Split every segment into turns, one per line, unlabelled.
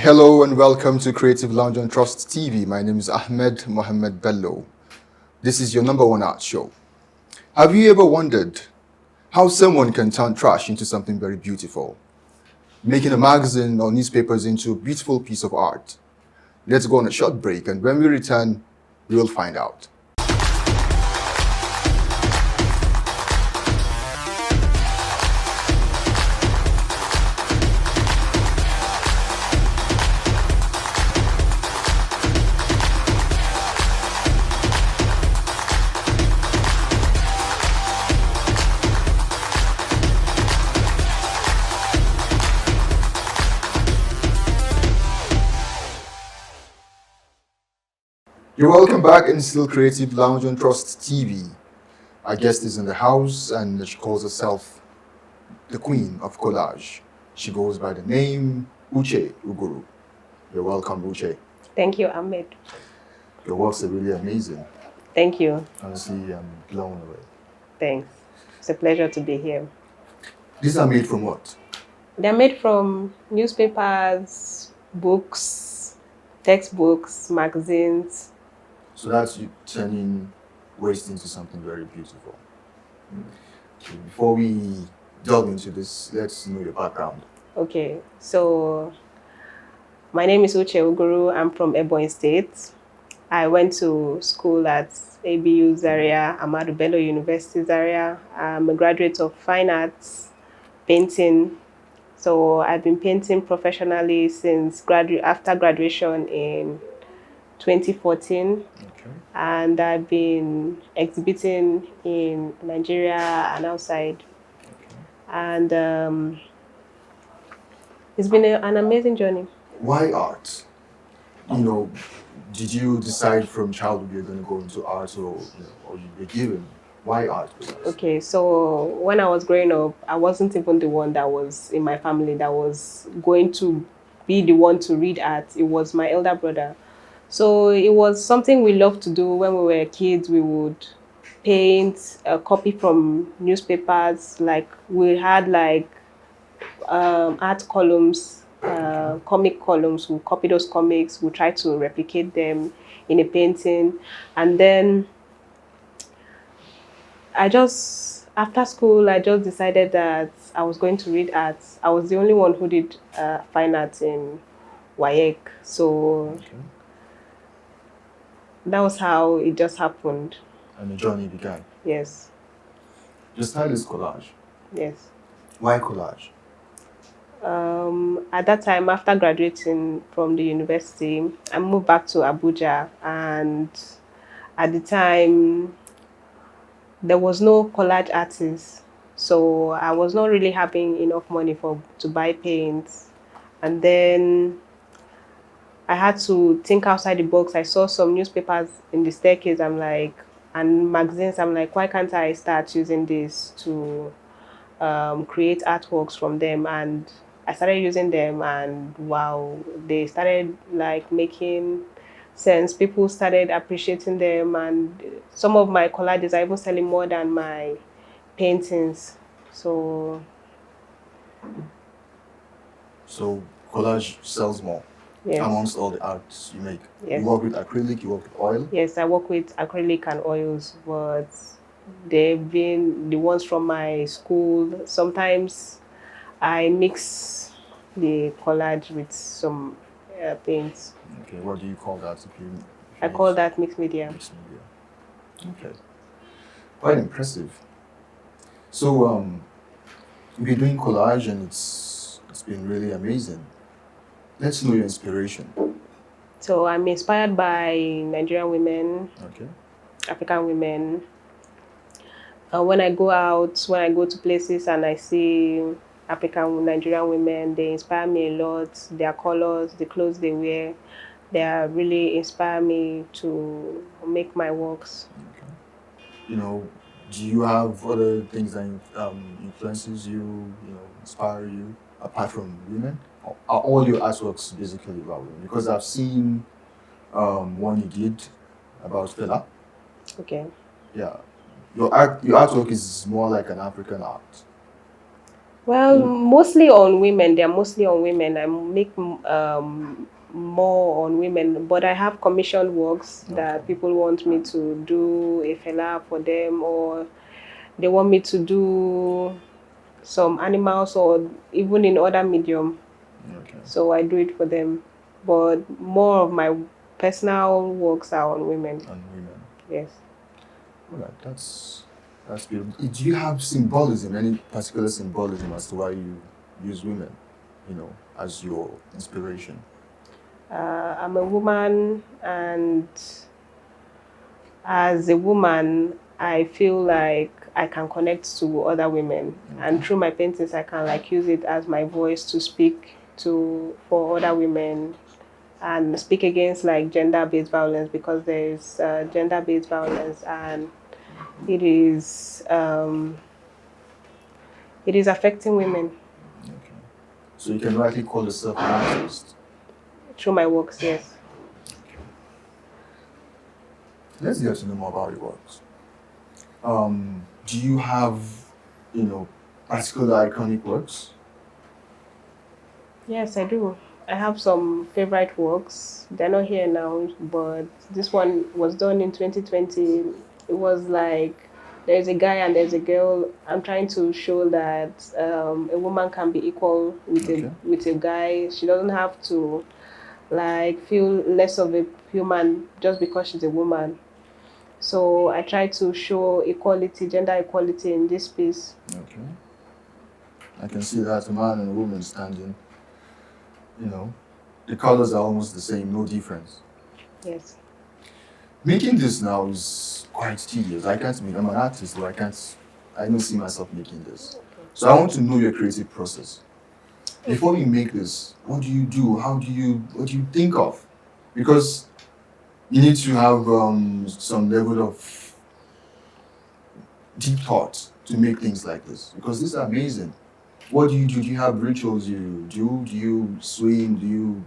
Hello and welcome to Creative Lounge on Trust TV. My name is Ahmed Mohammed Bello. This is your number one art show. Have you ever wondered how someone can turn trash into something very beautiful? Making a magazine or newspapers into a beautiful piece of art. Let's go on a short break, and when we return, we will find out. You're welcome back in Still Creative Lounge on Trust TV. Our guest is in the house and she calls herself the Queen of Collage. She goes by the name Uche Uguru. You're welcome, Uche.
Thank you, Ahmed.
Your works are really amazing.
Thank you.
Honestly, I'm blown away.
Thanks. It's a pleasure to be here.
These are made from what?
They're made from newspapers, books, textbooks, magazines.
So that's you turning waste into something very beautiful. Okay, before we delve into this, let's know your background.
Okay, so my name is Uche Uguru. I'm from Ebonyi State. I went to school at ABU Zaria, Ahmadu Bello University Zaria. I'm a graduate of fine arts, painting. So I've been painting professionally since after graduation in 2014.
Okay.
And I've been exhibiting in Nigeria and outside.
Okay.
And it's been an amazing journey.
Why art? Did you decide from childhood you're going to go into art, or you were given? Why art?
Okay, so when I was growing up, I wasn't even the one that was in my family that was going to be the one to read art. It was my elder brother. So it was something we loved to do when we were kids. We would paint, copy from newspapers. Like we had art columns, comic columns. We copy those comics. We try to replicate them in a painting, and then after school, I just decided that I was going to read art. I was the only one who did fine arts in WAEC. So that was how it just happened.
And the journey began.
Yes.
Your style is collage.
Yes.
Why collage?
At that time, after graduating from the university, I moved back to Abuja, and at the time, there was no collage artist, so I was not really having enough money to buy paints, and then I had to think outside the box. I saw some newspapers in the staircase. And magazines. I'm like, why can't I start using this to create artworks from them? And I started using them, and wow, they started making sense. People started appreciating them, and some of my collages are even selling more than my paintings. So
collage sells more.
yes.
Amongst all the arts you make.
Yes.
You work with acrylic, you work with oil?
Yes, I work with acrylic and oils, but they've been the ones from my school. Sometimes I mix the collage with some paints.
Okay, what do you call that?
I call that mixed media.
Mixed media. Okay. Quite impressive. So you've been doing collage and it's been really amazing. Let's know your inspiration.
So I'm inspired by Nigerian women,
Okay.
African women. When I go to places and I see Nigerian women, they inspire me a lot. Their colors, the clothes they wear, they really inspire me to make my works.
Okay. Do you have other things that influences you, inspire you, apart from women? Are all your artworks basically about women? Because I've seen one you did about Fela.
Okay.
Yeah. Your artwork is more like an African art.
Well, mostly on women. They're mostly on women. I make more on women, but I have commissioned works
Okay.
that people want me to do a fella for them, or they want me to do some animals, or even in other medium.
Okay.
So I do it for them. But more of my personal works are on women.
And women.
Yes.
All right. That's beautiful. Do you have symbolism, any particular symbolism as to why you use women, as your inspiration?
I'm a woman, and as a woman, I feel like I can connect to other women, and through my paintings, I can like use it as my voice to speak to for other women and speak against like gender-based violence, because there is gender-based violence, and it is um, it is affecting women
Okay. So you can rightly call yourself an artist.
through my works. Yes.
Let's get to know more about your works. Do you have, you know, particular iconic works?
Yes, I do. I have some favorite works. They're not here now, but this one was done in 2020. It was like there's a guy and there's a girl. I'm trying to show that a woman can be equal with
Okay.
a guy. She doesn't have to like feel less of a human just because she's a woman. So I try to show equality, gender equality in this piece.
Okay. I can see that a man and a woman standing, you know, the colors are almost the same, no difference.
Yes.
Making this now is quite tedious. I'm an artist, so I don't see myself making this. So I want to know your creative process. Before you make this, what do you do? What do you think of? Because you need to have some level of deep thought to make things like this. Because this is amazing. What do you do? Do you have rituals you do? Do you swim? Do you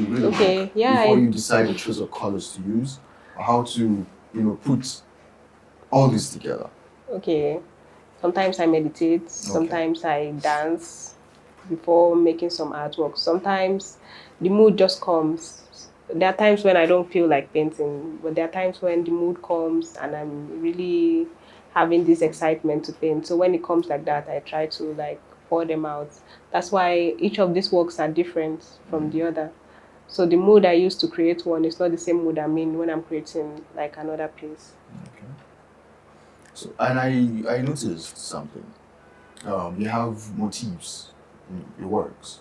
really
Okay,
work
yeah,
before you decide the choice of colors to use? Or how to, put all this together?
Okay. Sometimes I meditate, sometimes I dance before making some artwork. Sometimes the mood just comes. There are times when I don't feel like painting, but there are times when the mood comes and I'm really having this excitement to paint. So when it comes like that, I try to like pour them out. That's why each of these works are different from the other. So the mood I use to create one is not the same mood I'm in when I'm creating like another piece.
Okay. So, and I noticed something. You have motifs in your works.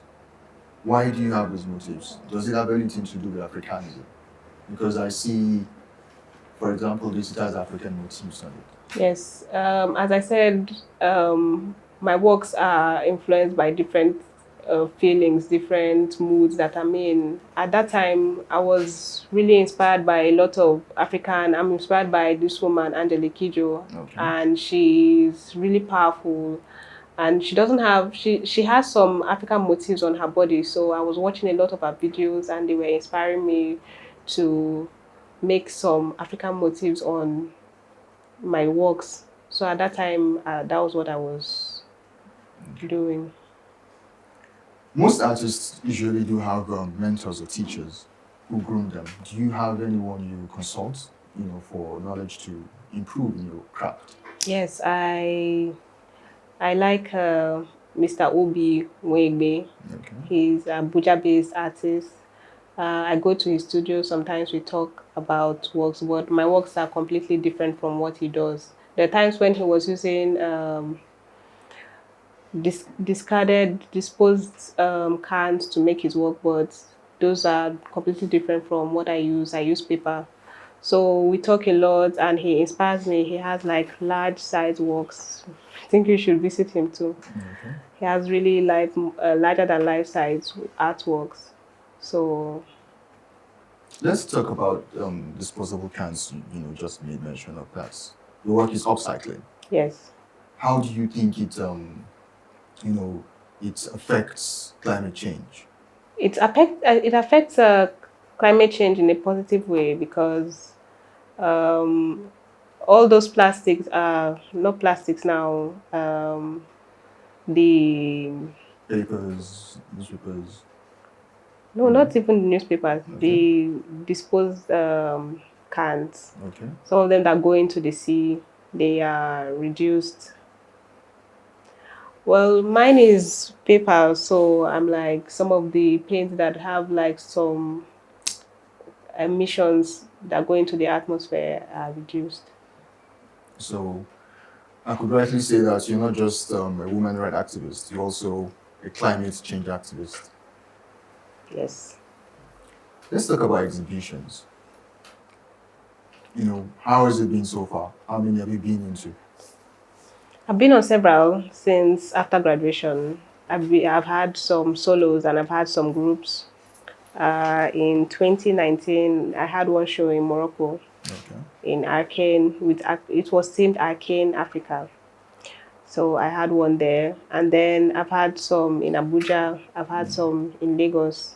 Why do you have those motifs? Does it have anything to do with Africanism? Because I see, for example, this has African motifs on it.
Yes, as I said, my works are influenced by different feelings, different moods that I'm in. At that time, I was really inspired by a lot of African. I'm inspired by this woman, Angelique Kidjo,
Okay.
and she's really powerful. And she has some African motifs on her body. So I was watching a lot of her videos, and they were inspiring me to make some African motifs on my works. So at that time, that was what I was doing.
Most artists usually do have mentors or teachers who groom them. Do you have anyone you consult, for knowledge to improve in your craft?
Yes, I like Mr. Obi Nwegbe.
Okay.
He's a Abuja-based artist. I go to his studio. Sometimes we talk about works, but my works are completely different from what he does. There are times when he was using disposed cans to make his work, but those are completely different from what I use. I use paper. So we talk a lot, and he inspires me. He has like large size works. I think you should visit him too.
Okay.
He has really like larger than life size artworks. So
Let's talk about disposable cans. Just made mention of that. Your work is upcycling.
yes,
How do you think it affects climate change?
it affects climate change in a positive way, because all those plastics are not plastics now. the
Papers, newspapers.
no, not even the newspapers,
Okay.
the disposed cans.
Okay.
Some of them that go into the sea, they are reduced. Well, mine is paper, so I'm like some of the planes that have like some emissions that go into the atmosphere are reduced.
So I could rightly say that you're not just a women rights activist, you're also a climate change activist.
Yes.
Let's talk about exhibitions. How has it been so far? How many have you been into?
I've been on several since after graduation. I've had some solos and I've had some groups. In 2019, I had one show in Morocco
Okay.
in Arcane it was themed Arcane Africa. So I had one there, and then I've had some in Abuja. I've had some in Lagos,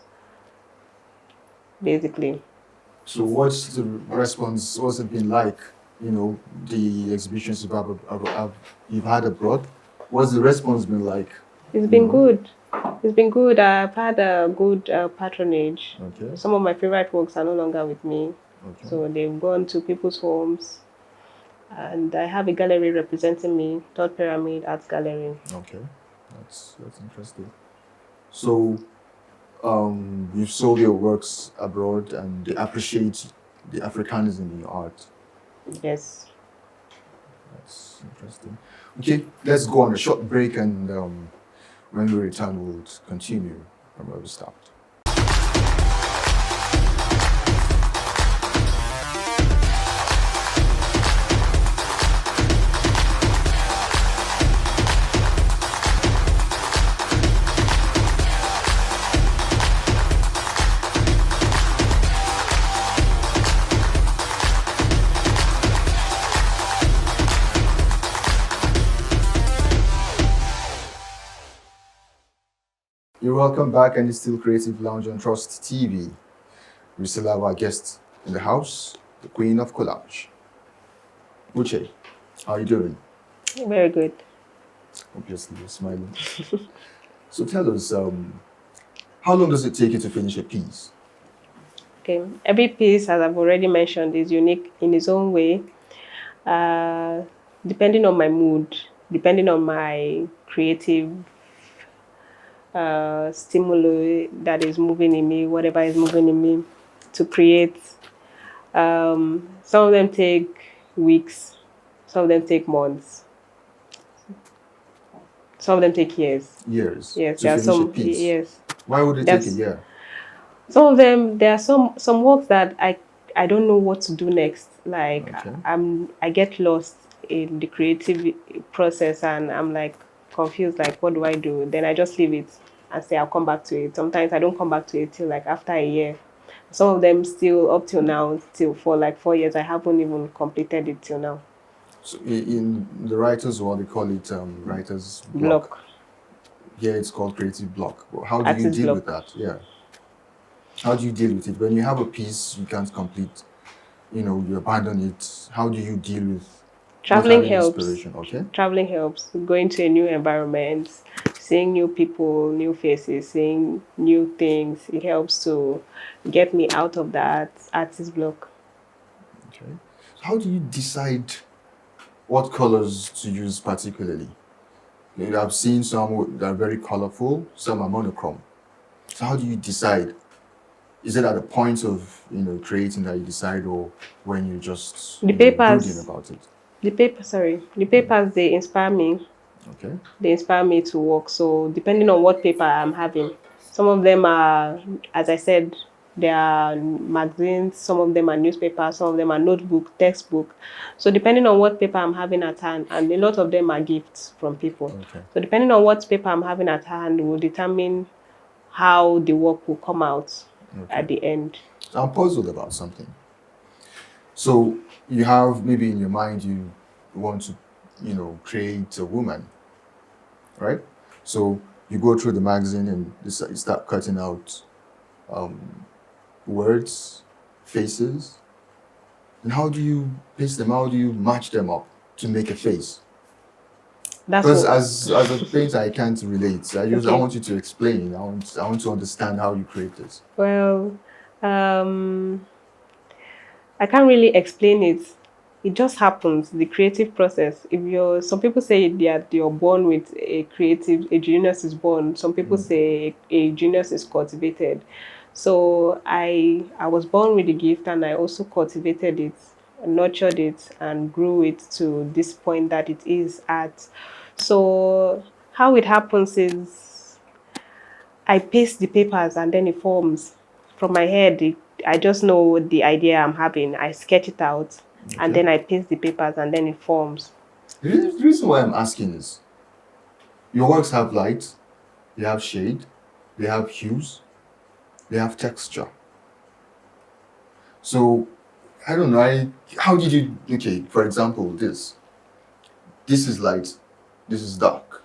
basically.
So what's the response? What's it been like? The exhibitions you've had abroad. What's the response been like?
It's been good. It's been good. I've had a good patronage.
Okay.
Some of my favorite works are no longer with me,
Okay.
so they've gone to people's homes. And I have a gallery representing me, Third Pyramid Art Gallery.
Okay. That's interesting. So you've sold your works abroad and they appreciate the Africanism in your art.
Yes.
That's interesting. Okay, let's go on a short break and when we return, we'll continue from where we stopped. You're welcome back, and it's still Creative Lounge on Trust TV. We still have our guest in the house, the Queen of Collage. Uche, how are you doing?
Very good.
Obviously, you're smiling. So tell us, how long does it take you to finish a piece?
Okay. Every piece, as I've already mentioned, is unique in its own way. Depending on my mood, depending on my creative stimuli that is moving in me, whatever is moving in me to create. Some of them take weeks, some of them take months, some of them take years.
Years
Yes,
to
there are
finish a
some.
piece.
Yes,
Why would it take a
There's-
year?
some of them. There are some works that I don't know what to do next. Like
Okay.
I get lost in the creative process and I'm like confused. Like what do I do? Then I just leave it and say I'll come back to it. Sometimes I don't come back to it till like after a year. Some of them still up till now, till for like 4 years, I haven't even completed it till now.
So in the writer's world, they call it writer's block.
Block.
Here it's called creative block. Well, how do you
Artist
deal
block.
with that? Yeah. How do you deal with it? When you have a piece you can't complete, you abandon it. How do you deal with not
Traveling
having
helps.
inspiration? Okay.
Traveling helps. Going to a new environment, seeing new people, new faces, seeing new things. It helps to get me out of that artist block.
Okay. So how do you decide what colors to use particularly? I've seen some that are very colorful, some are monochrome. So how do you decide? Is it at the point of creating that you decide, or when you just
The
brooding
papers,
about it?
the papers they inspire me.
Okay.
They inspire me to work. So depending on what paper I'm having, some of them are, as I said, they are magazines, some of them are newspapers, some of them are notebook, textbook. So depending on what paper I'm having at hand, and a lot of them are gifts from people.
Okay.
So depending on what paper I'm having at hand will determine how the work will come out at the end.
So I'm puzzled about something. So you have maybe in your mind you want to, create a woman, right? So you go through the magazine and you start cutting out words, faces, and how do you paste them? How do you match them up to make a face?
That's
Because
what.
as a painter, I can't relate. I
Okay.
want you to explain. I want to understand how you create this.
Well, um, I can't really explain it. It just happens. The creative process. If you're, some people say that you're born with a creative, a genius is born. Some people say a genius is cultivated. So I was born with the gift, and I also cultivated it, nurtured it, and grew it to this point that it is at. So how it happens is I paste the papers and then it forms from my head. I just know the idea I'm having. I sketch it out and
Okay.
then I paste the papers and then it forms.
The reason why I'm asking is your works have light, they have shade, they have hues, they have texture. So I don't know. How did you? Okay, for example, this is light, this is dark.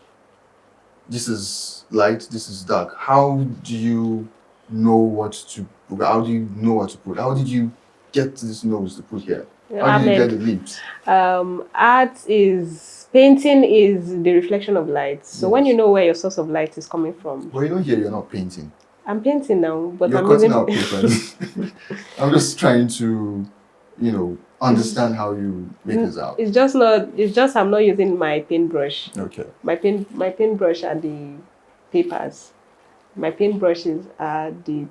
This is light, this is dark. How do you know what to? How do you know what to put? How did you get this nose to put here? How did you get
Ahmed,
the lips?
art is painting is the reflection of light. So when you
Yes.
know where your source of light is coming from,
Well, you know here you're not painting.
I'm painting now, but
You're
I'm
cutting
using
out papers. I'm just trying to, understand how you make this out.
it's just not it's just I'm not using my paintbrush.
Okay.
My paintbrush are the papers. My paintbrushes are the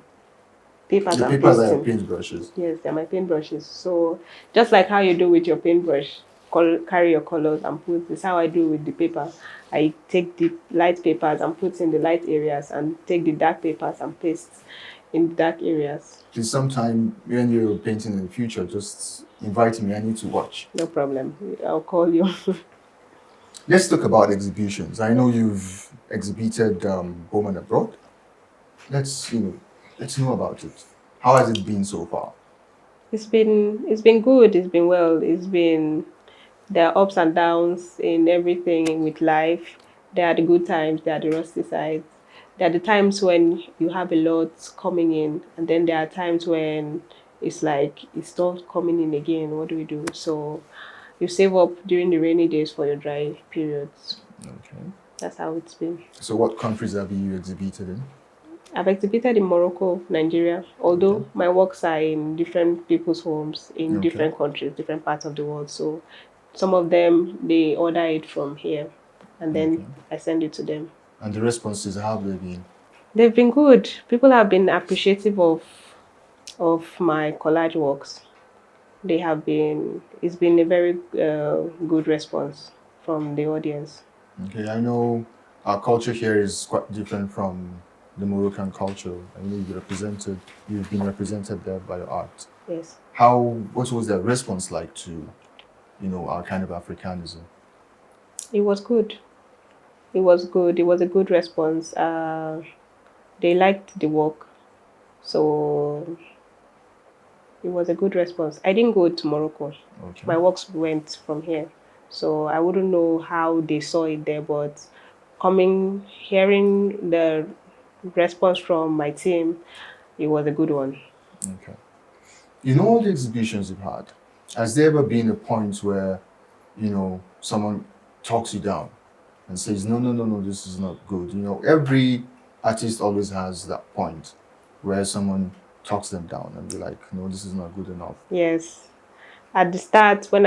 papers
The
I'm
papers are your
pasting.
paintbrushes.
Yes, they're my paintbrushes. So just like how you do with your paintbrush, carry your colors and put. This how I do with the paper. I take the light papers and put in the light areas, and take the dark papers and paste in the dark areas.
Please, sometime when you're painting in the future, just invite me. I need to watch.
No problem. I'll call you.
Let's talk about exhibitions. I know you've exhibited home and abroad. Let's let's know about it. How has it been so far?
It's been good. It's been well. There are ups and downs in everything with life. There are the good times, there are the rusty sides. There are the times when you have a lot coming in, and then there are times when it's like it stops coming in again. What do we do? So you save up during the rainy days for your dry periods.
Okay.
That's how it's been.
So, what countries have you exhibited in?
I've exhibited in Morocco, Nigeria,
Okay.
although my works are in different people's homes in
Okay.
different countries, different parts of the world. So some of them they order it from here and
Okay.
then I send it to them.
And the responses, how have they been?
They've been good. People have been appreciative of my collage works. It's been a very good response from the audience.
Okay, I know our culture here is quite different from the Moroccan culture. I know you've been represented there by your art.
Yes.
What was their response like to, our kind of Africanism?
It was good. It was good. It was a good response. They liked the work. So it was a good response. I didn't go to Morocco.
Okay.
My works went from here. So I wouldn't know how they saw it there, but hearing the response from my team, it was a good one.
Okay. In all the exhibitions you've had, has there ever been a point where, someone talks you down and says, no, no, no, no, this is not good? Every artist always has that point where someone talks them down and be like, no, this is not good enough.
Yes. At the start, when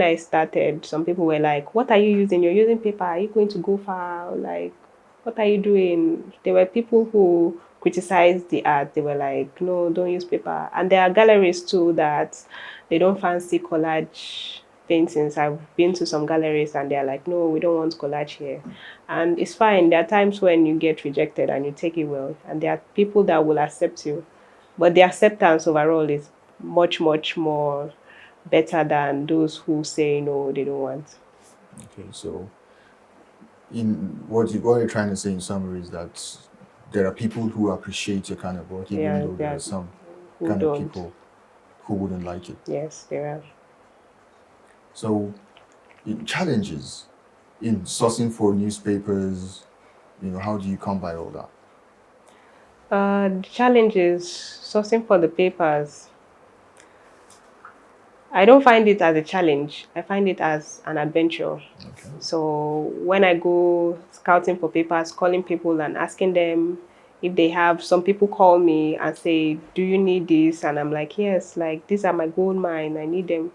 I started, some people were like, "What are you using? You're using paper. Are you going to go far? Like, what are you doing?" There were people who criticized the art. They were like, "No, don't use paper." And there are galleries too that they don't fancy collage paintings. I've been to some galleries and they're like, "No, we don't want collage here." And it's fine. There are times when you get rejected and you take it well, and there are people that will accept you. But the acceptance overall is much, much more better than those who say no, they don't want.
Okay, so in what you're trying to say in summary is that there are people who appreciate your kind of work, even
Yeah,
though there
there
are
are
some
who
kind of
don't.
people who wouldn't like it.
Yes, there are.
So, challenges in sourcing for newspapers, how do you come by all that?
The challenge is sourcing for the papers. I don't find it as a challenge. I find it as an adventure.
Okay.
So when I go scouting for papers, calling people and asking them if they have, some people call me and say, "Do you need this?" And I'm like, "Yes, like these are my gold mine. I need them."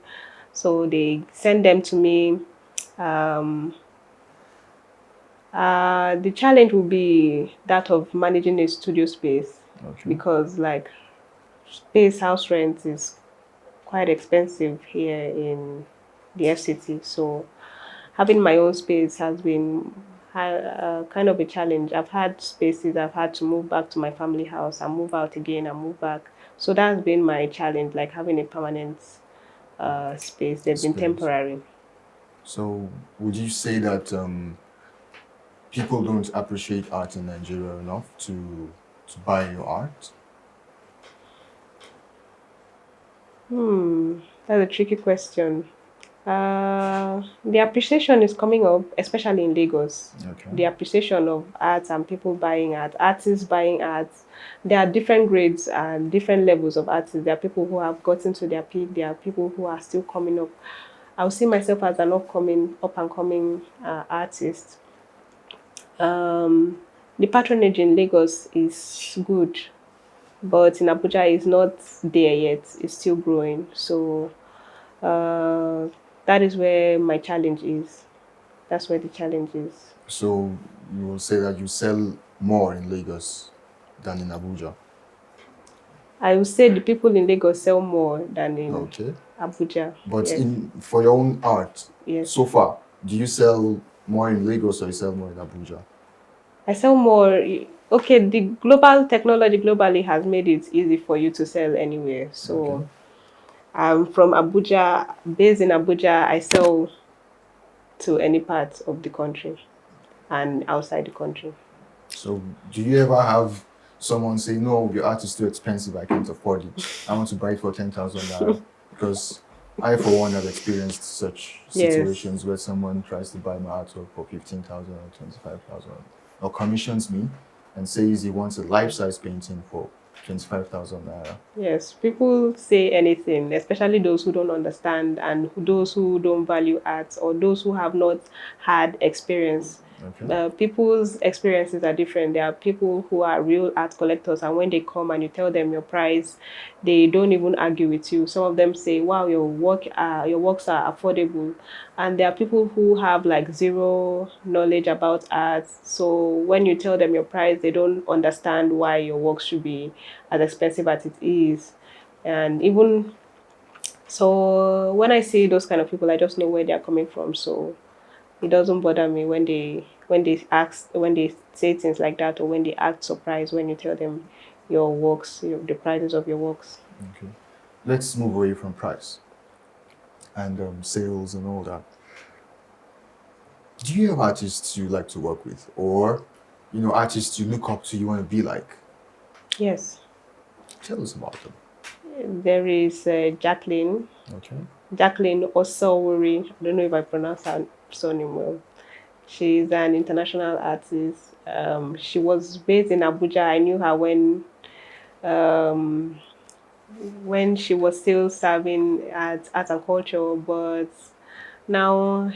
So they send them to me. Um, the challenge will be that of managing a studio space
Okay.
because like space house rent is quite expensive here in the FCT. So having my own space has been kind of a challenge. I've had spaces I've had to move back to my family house and move out again and move back. So that's been my challenge, like having a permanent space. They've been
Space.
temporary.
So, would you say that people don't appreciate art in Nigeria enough to buy your art?
That's a tricky question. The appreciation is coming up, especially in Lagos.
Okay.
The appreciation of art and people buying art, artists buying art. There are different grades and different levels of artists. There are people who have gotten to their peak. There are people who are still coming up. I would see myself as an up and coming artist. Um, the patronage in Lagos is good, but in Abuja is not there yet. It's still growing. So uh, that is where my challenge is. That's where the challenge is.
So, you will say that you sell more in Lagos than in Abuja?
I would say the people in Lagos sell more than in
Okay.
Abuja.
But
Yes,
in for your own art,
yes.
so far, do you sell more in Lagos or you sell more in Abuja?
I sell more. Okay, the global technology globally has made it easy for you to sell anywhere.
Okay.
So I'm from Abuja, based in Abuja. I sell to any part of the country and outside the country.
So, do you ever have someone say, "No, your art is too expensive. I can't afford it. I want to buy it for 10,000 naira"? Because I, for one, have experienced such
Yes,
situations where someone tries to buy my artwork for 15,000 or 25,000, or commissions me and says he wants a life-size painting for 25,000 naira.
yes. People say anything, especially those who don't understand and those who don't value art or those who have not had experience.
Okay.
People's experiences are different. There are people who are real art collectors, and when they come and you tell them your price, they don't even argue with you. Some of them say, "Wow, your works are affordable," and there are people who have like zero knowledge about art. So when you tell them your price, they don't understand why your work should be as expensive as it is, and even so, when I see those kind of people, I just know where they are coming from. So it doesn't bother me when they say things like that or when they act surprised when you tell them your works, the prices of your works.
Okay. Let's move away from price and sales and all that. Do you have artists you like to work with, or artists you look up to, you want to be like?
Yes,
Tell us about them.
there is
Okay.
Jacqueline Osowori. I don't know if I pronounce her surname well. She's an international artist. She was based in Abuja. I knew her um, when she was still serving at art and culture, but now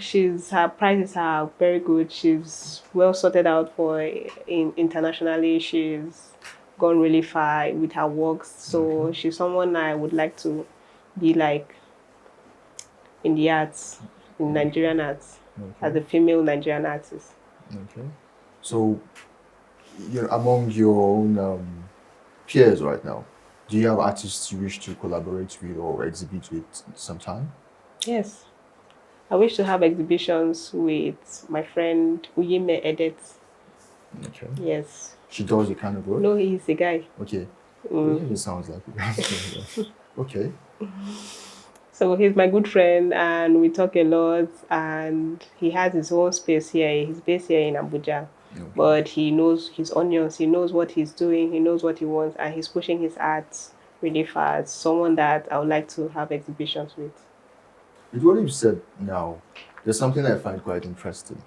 her prices are very good. She's well sorted out for internationally. She's gone really far with her works.
Okay.
So she's someone I would like to be like in the arts, in Nigerian arts,
Okay.
as a female Nigerian artist.
Okay. So, among your own peers right now, do you have artists you wish to collaborate with or exhibit with sometime?
Yes. I wish to have exhibitions with my friend Uyime Edet.
Okay.
Yes.
She does the kind of work?
No, he's a guy.
Okay.
Mm.
Yeah, it sounds like it. Okay.
So he's my good friend and we talk a lot and he has his own space here. He's based here in Abuja.
Okay.
But he knows his onions, he knows what he's doing, he knows what he wants, and he's pushing his art really fast. Someone that I would like to have exhibitions with.
With what you've said now, there's something I find quite interesting.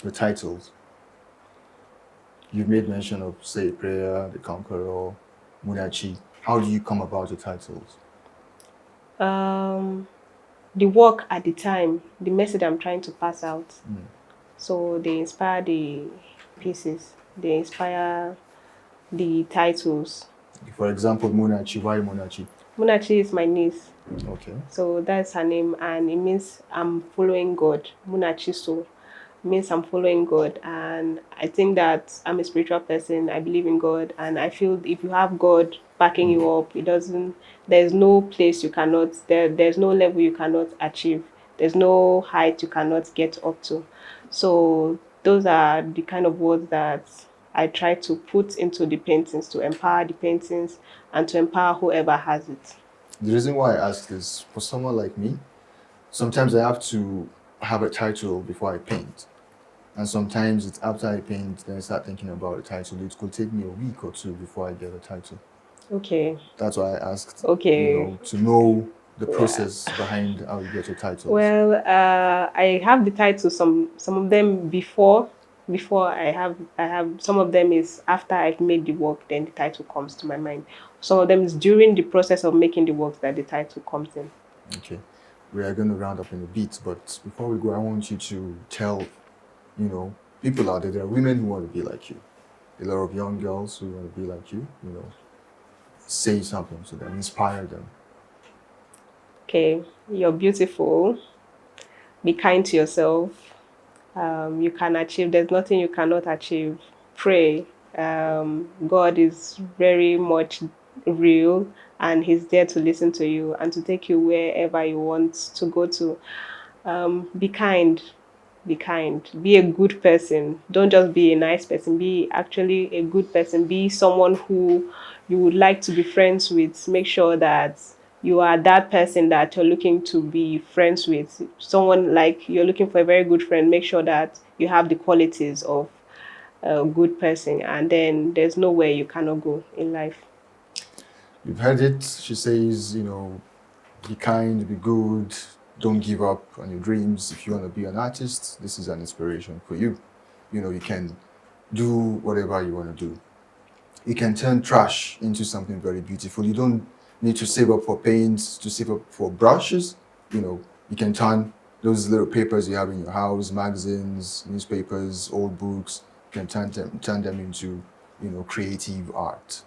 The titles. You've made mention of, say, Prayer, The Conqueror, Munachi. How do you come about the titles?
Um, the work at the time, the message I'm trying to pass out. So they inspire the pieces. They inspire the titles.
For example, Munachi. Why Munachi?
Munachi is my niece.
Okay.
So that's her name, and it means I'm following God. Munachiso means I'm following God, and I think that I'm a spiritual person. I believe in God, and I feel if you have God backing you up, it doesn't. There's no place you cannot. There's no level you cannot achieve. There's no height you cannot get up to. So those are the kind of words that I try to put into the paintings to empower the paintings and to empower whoever has it.
The reason why I ask is for someone like me, sometimes I have to have a title before I paint. And sometimes it's after I paint, then I start thinking about the title. It could take me a week or two before I get a title.
Okay.
That's why I asked,
Okay.
to know the
Yeah.
process behind how you get your titles.
Well, I have the title. Some of them before I have some of them is after I've made the work, then the title comes to my mind. Some of them is during the process of making the work that the title comes in.
Okay. We are going to round up in a bit, but before we go, I want you to tell, people out there, there are women who want to be like you. A lot of young girls who want to be like you, say something to them, inspire them.
Okay, you're beautiful. Be kind to yourself. You can achieve. There's nothing you cannot achieve. Pray. God is very much real, and He's there to listen to you and to take you wherever you want to go to. Be kind. Be kind. Be a good person. Don't just be a nice person. Be actually a good person. Be someone who you would like to be friends with. Make sure that you are that person that you're looking to be friends with. Someone like you're looking for a very good friend. Make sure that you have the qualities of a good person, and then there's nowhere you cannot go in life.
You've heard it. She says, be kind, be good, don't give up on your dreams. If you want to be an artist, this is an inspiration for you. You can do whatever you want to do. You can turn trash into something very beautiful. You don't need to save up for paints, to save up for brushes. You can turn those little papers you have in your house, magazines, newspapers, old books, you can turn them into, creative art.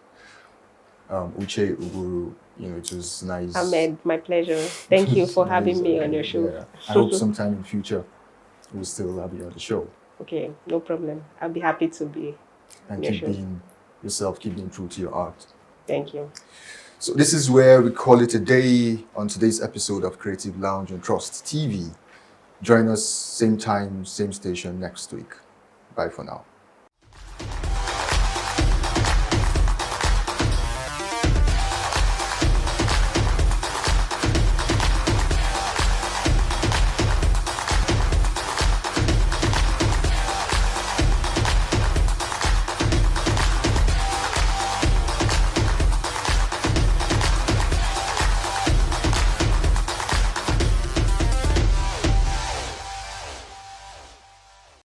Uche Uguru, it was nice.
Ahmed, my pleasure. Thank you for having me on your show.
Yeah. I hope sometime in future we'll still have you on the show.
Okay, no problem. I'll be happy to be
And
on your
keep
show.
being yourself, keep being true to your art.
Thank you.
So this is where we call it a day on today's episode of Creative Lounge on Trust TV. Join us same time, same station next week. Bye for now.